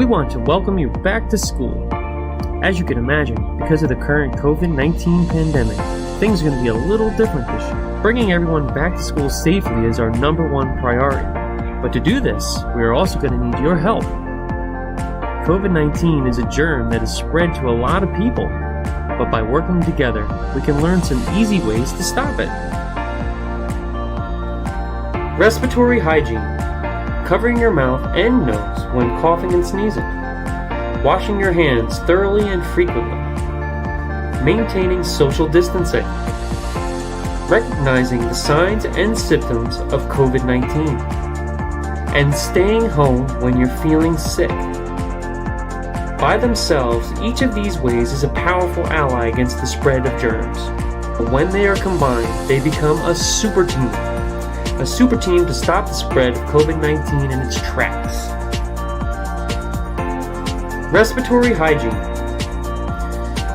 we want to welcome you back to school. As you can imagine, because of the current COVID-19 pandemic, things are going to be a little different this year. Bringing everyone back to school safely is our number one priority. But to do this, we are also going to need your help. COVID-19 is a germ that is spread to a lot of people, but by working together, we can learn some easy ways to stop it. Respiratory hygiene. Covering your mouth and nose when coughing and sneezing. Washing your hands thoroughly and frequently. Maintaining social distancing. Recognizing the signs and symptoms of COVID-19. And staying home when you're feeling sick. By themselves, each of these ways is a powerful ally against the spread of germs. But when they are combined, they become a super team. A super team to stop the spread of COVID-19 in its tracks. Respiratory hygiene.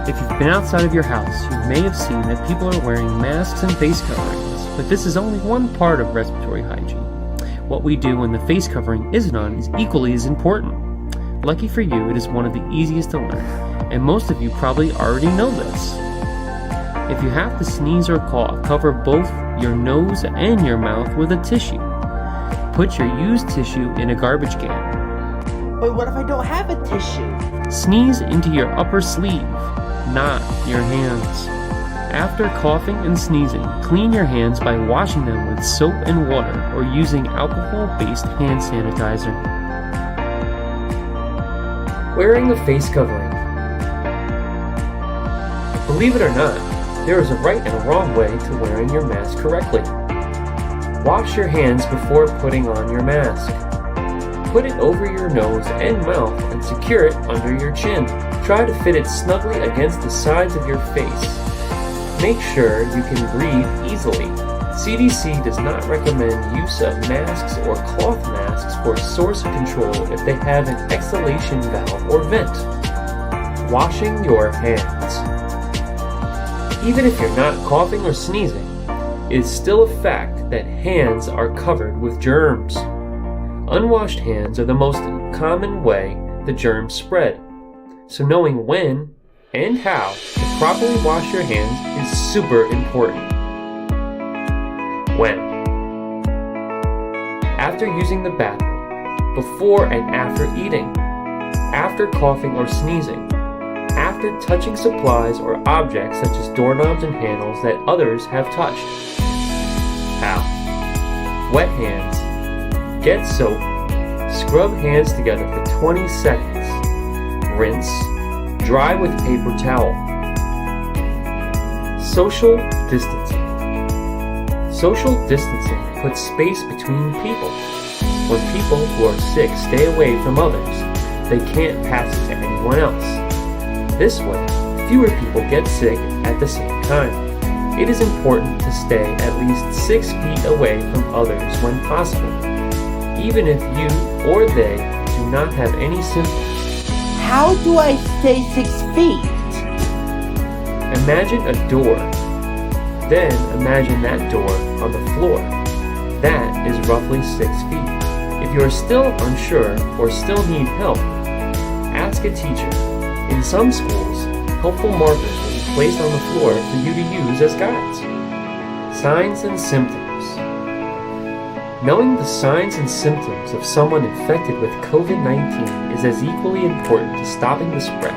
If you've been outside of your house, you may have seen that people are wearing masks and face coverings, but this is only one part of respiratory hygiene. What we do when the face covering isn't on is equally as important. Lucky for you, it is one of the easiest to learn, and most of you probably already know this. If you have to sneeze or cough, cover both your nose and your mouth with a tissue. Put your used tissue in a garbage can. But what if I don't have a tissue? Sneeze into your upper sleeve, not your hands. After coughing and sneezing, clean your hands by washing them with soap and water or using alcohol-based hand sanitizer. Wearing a face covering. Believe it or not, there is a right and a wrong way to wearing your mask correctly. Wash your hands before putting on your mask. Put it over your nose and mouth and secure it under your chin. Try to fit it snugly against the sides of your face. Make sure you can breathe easily. CDC does not recommend use of masks or cloth masks for source control if they have an exhalation valve or vent. Washing your hands. Even if you're not coughing or sneezing, it is still a fact that hands are covered with germs. Unwashed hands are the most common way the germs spread, so knowing when and how to properly wash your hands is super important. When? After using the bathroom, before and after eating, after coughing or sneezing, after touching supplies or objects such as doorknobs and handles that others have touched. How? Wet hands. Get soap. Scrub hands together for 20 seconds. Rinse. Dry with paper towel. Social distancing. Social distancing puts space between people. When people who are sick stay away from others, they can't pass it to anyone else. This way, fewer people get sick at the same time. It is important to stay at least 6 feet away from others when possible, even if you or they do not have any symptoms. How do I stay 6 feet? Imagine a door. Then imagine that door on the floor. That is roughly 6 feet. If you are still unsure or still need help, ask a teacher. In some schools, helpful markers will be placed on the floor for you to use as guides. Signs and symptoms. Knowing the signs and symptoms of someone infected with COVID-19 is as equally important to stopping the spread.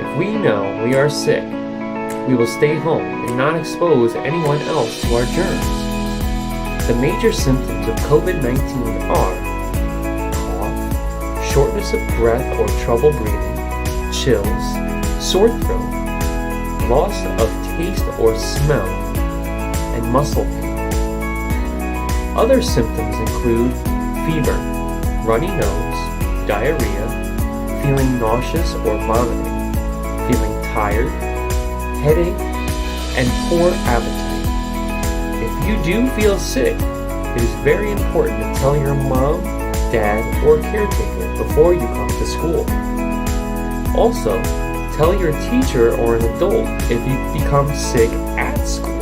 If we know we are sick, we will stay home and not expose anyone else to our germs. The major symptoms of COVID-19 are cough, shortness of breath or trouble breathing, chills, sore throat, loss of taste or smell, and muscle pain. Other symptoms include fever, runny nose, diarrhea, feeling nauseous or vomiting, feeling tired, headache, and poor appetite. If you do feel sick, it is very important to tell your mom, dad, or caretaker before you come to school. Also, tell your teacher or an adult if you become sick at school.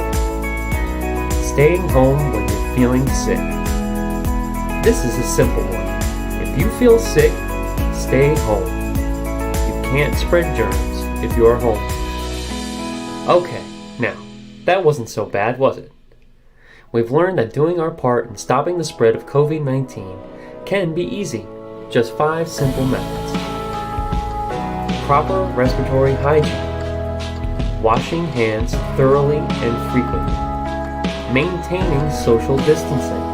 Staying home when you're feeling sick. This is a simple one. If you feel sick, Stay home. You can't spread germs if you're home. Okay, now, that wasn't so bad, was it? We've learned that doing our part in stopping the spread of COVID-19 can be easy. Just 5 simple methods. Proper respiratory hygiene. Washing hands thoroughly and frequently. Maintaining social distancing.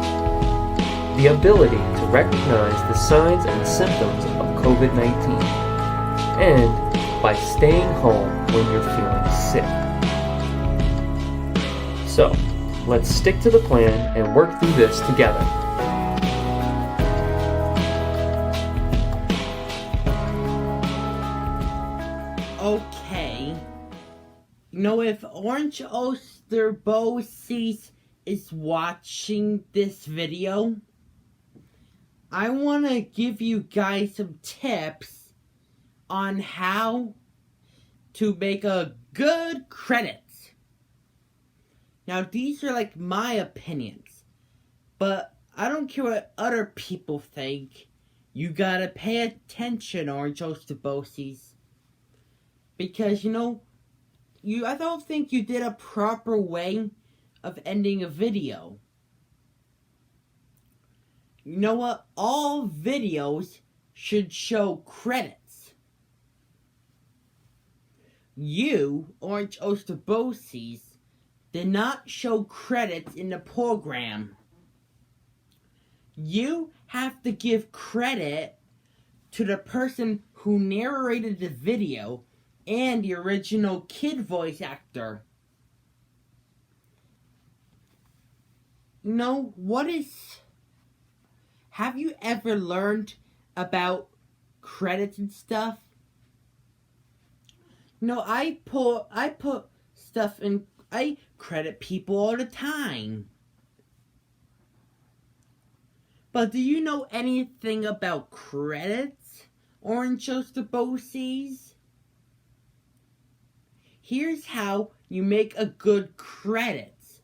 The ability to recognize the signs and symptoms of COVID-19. And by staying home when you're feeling sick. So, let's stick to the plan and work through this together. Okay. If Ulster BOCES is watching this video, I want to give you guys some tips on how to make a good credits. Now, these are like my opinions, but I don't care what other people think. You gotta pay attention, Ulster BOCES. Because, I don't think you did a proper way of ending a video. You know what? All videos should show credits. You, Ulster BOCES, did not show credits in the program. You have to give credit to the person who narrated the video and the original kid voice actor. Have you ever learned about credits and stuff? I put stuff in, I credit people all the time. But do you know anything about credits, Ulster BOCES? Here's how you make a good credits.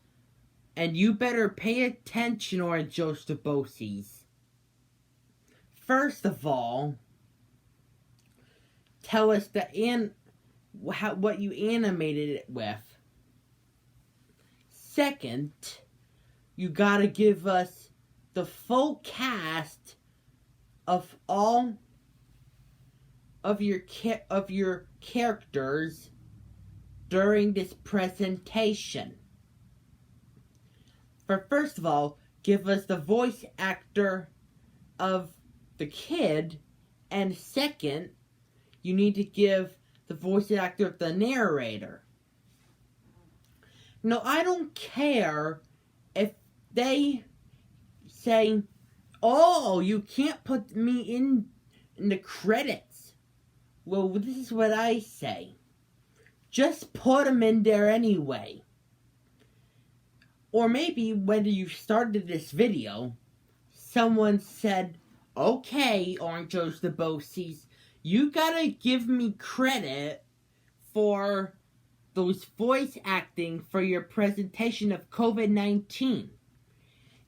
And you better pay attention, Ulster BOCES. First of all, tell us what you animated it with. Second, you gotta give us the full cast of all of your characters during this presentation. First of all, give us the voice actor of the kid, and second, you need to give the voice actor of the narrator. I don't care if they say, "Oh, you can't put me in the credits." Well, this is what I say. Just put them in there anyway. Or maybe when you started this video, someone said, "Okay, Ulster BOCES, you gotta give me credit for those voice acting for your presentation of COVID-19.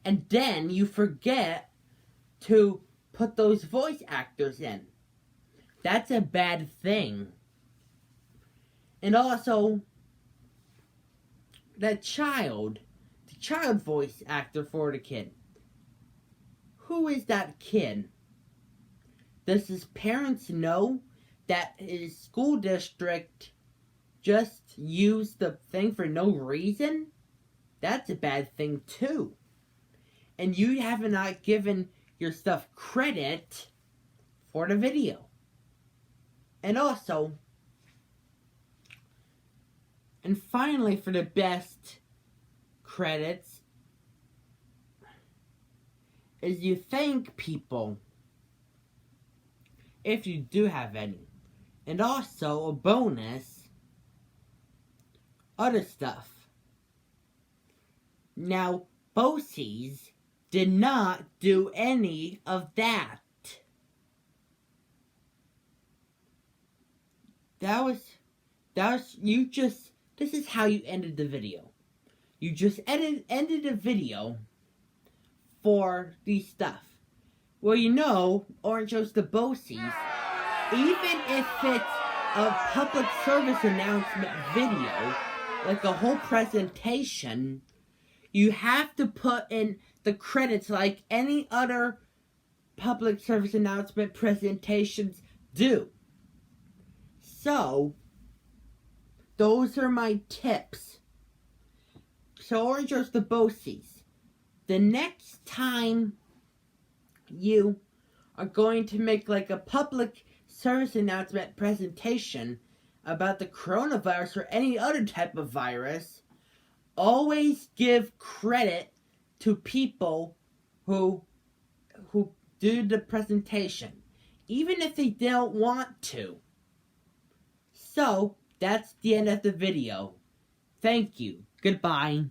And then you forget to put those voice actors in. That's a bad thing. And also, the child voice actor for the kid. Who is that kid? Does his parents know that his school district just used the thing for no reason? That's a bad thing too. And you have not given your stuff credit for the video. And also, and finally, for the best credits, is you thank people, if you do have any. And also, a bonus, other stuff. Now, BOCES did not do any of that. This is how you ended the video. You just ended the video for the stuff. Well, you know, Orange the BOCES, even if it's a public service announcement video, like a whole presentation, you have to put in the credits like any other public service announcement presentations do. So, those are my tips. So, Orange the BOCES, the next time you are going to make like a public service announcement presentation about the coronavirus or any other type of virus, always give credit to people who do the presentation, even if they don't want to. So, that's the end of the video. Thank you. Goodbye.